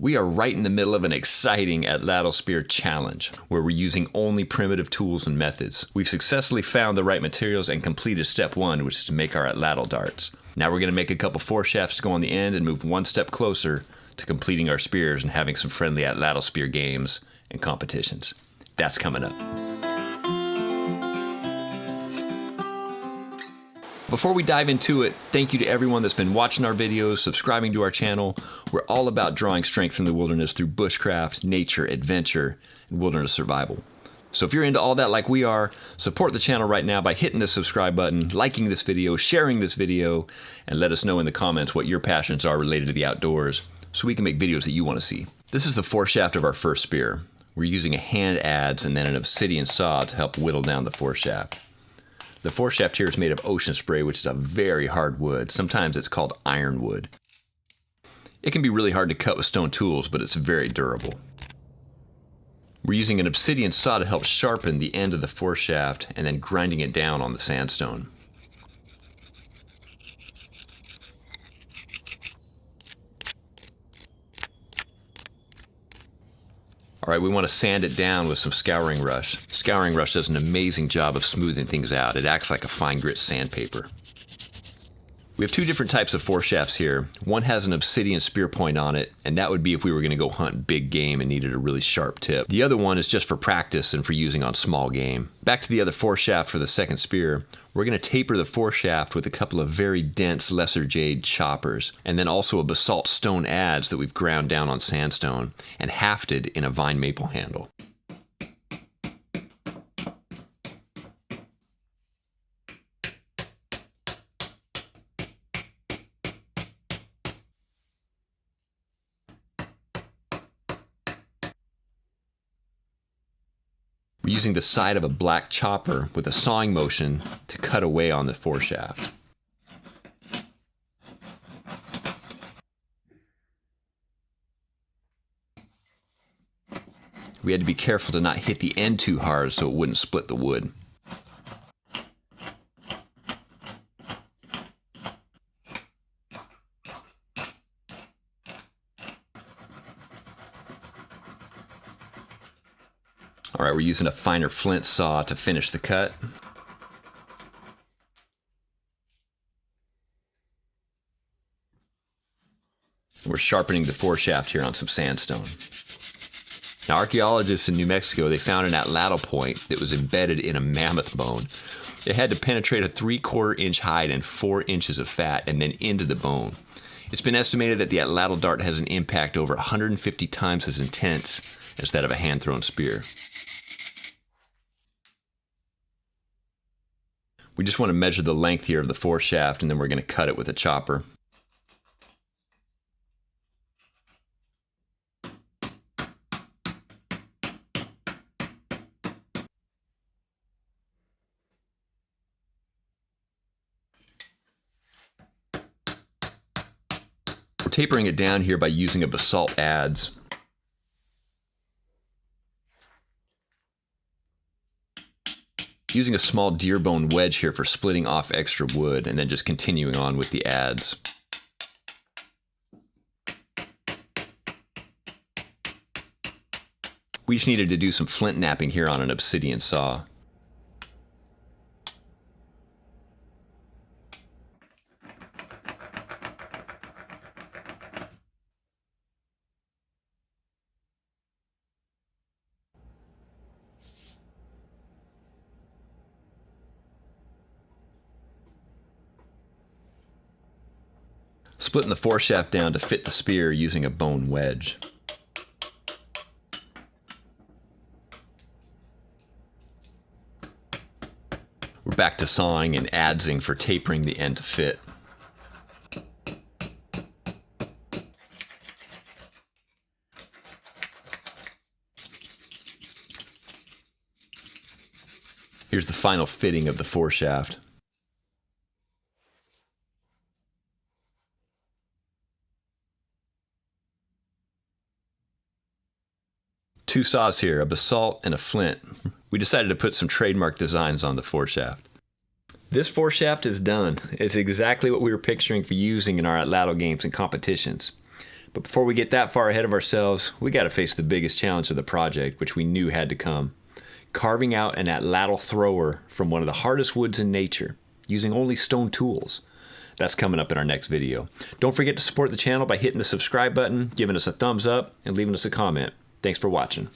We are right in the middle of an exciting Atlatl Spear challenge, where we're using only primitive tools and methods. We've successfully found the right materials and completed step 1, which is to make our Atlatl darts. Now we're going to make a couple foreshafts to go on the end and move one step closer to completing our spears and having some friendly Atlatl Spear games and competitions. That's coming up. Before we dive into it, thank you to everyone that's been watching our videos, subscribing to our channel. We're all about drawing strength from the wilderness through bushcraft, nature, adventure, and wilderness survival. So if you're into all that like we are, support the channel right now by hitting the subscribe button, liking this video, sharing this video, and let us know in the comments what your passions are related to the outdoors so we can make videos that you want to see. This is the foreshaft of our first spear. We're using a hand adze and then an obsidian saw to help whittle down the foreshaft. The foreshaft here is made of ocean spray, which is a very hard wood. Sometimes it's called ironwood. It can be really hard to cut with stone tools, but it's very durable. We're using an obsidian saw to help sharpen the end of the foreshaft and then grinding it down on the sandstone. All right, we want to sand it down with some scouring rush. Scouring rush does an amazing job of smoothing things out. It acts like a fine grit sandpaper. We have two different types of foreshafts here. One has an obsidian spear point on it, and that would be if we were going to go hunt big game and needed a really sharp tip. The other one is just for practice and for using on small game. Back to the other foreshaft for the second spear. We're going to taper the foreshaft with a couple of very dense lesser jade choppers, and then also a basalt stone adze that we've ground down on sandstone and hafted in a vine maple handle. We're using the side of a black chopper with a sawing motion to cut away on the foreshaft. We had to be careful to not hit the end too hard so it wouldn't split the wood. All right, we're using a finer flint saw to finish the cut. We're sharpening the foreshaft here on some sandstone. Now, archaeologists in New Mexico, they found an atlatl point that was embedded in a mammoth bone. It had to penetrate a 3/4 inch hide and 4 inches of fat and then into the bone. It's been estimated that the atlatl dart has an impact over 150 times as intense as that of a hand-thrown spear. We just want to measure the length here of the foreshaft, and then we're going to cut it with a chopper. We're tapering it down here by using a basalt adze. Using a small deer bone wedge here for splitting off extra wood, and then just continuing on with the adze. We just needed to do some flint knapping here on an obsidian saw. Splitting the foreshaft down to fit the spear using a bone wedge. We're back to sawing and adzing for tapering the end to fit. Here's the final fitting of the foreshaft. Two saws here, a basalt and a flint. We decided to put some trademark designs on the foreshaft. This foreshaft is done. It's exactly what we were picturing for using in our Atlatl Games and Competitions. But before we get that far ahead of ourselves, we got to face the biggest challenge of the project, which we knew had to come. Carving out an Atlatl thrower from one of the hardest woods in nature, using only stone tools. That's coming up in our next video. Don't forget to support the channel by hitting the subscribe button, giving us a thumbs up, and leaving us a comment. Thanks for watching.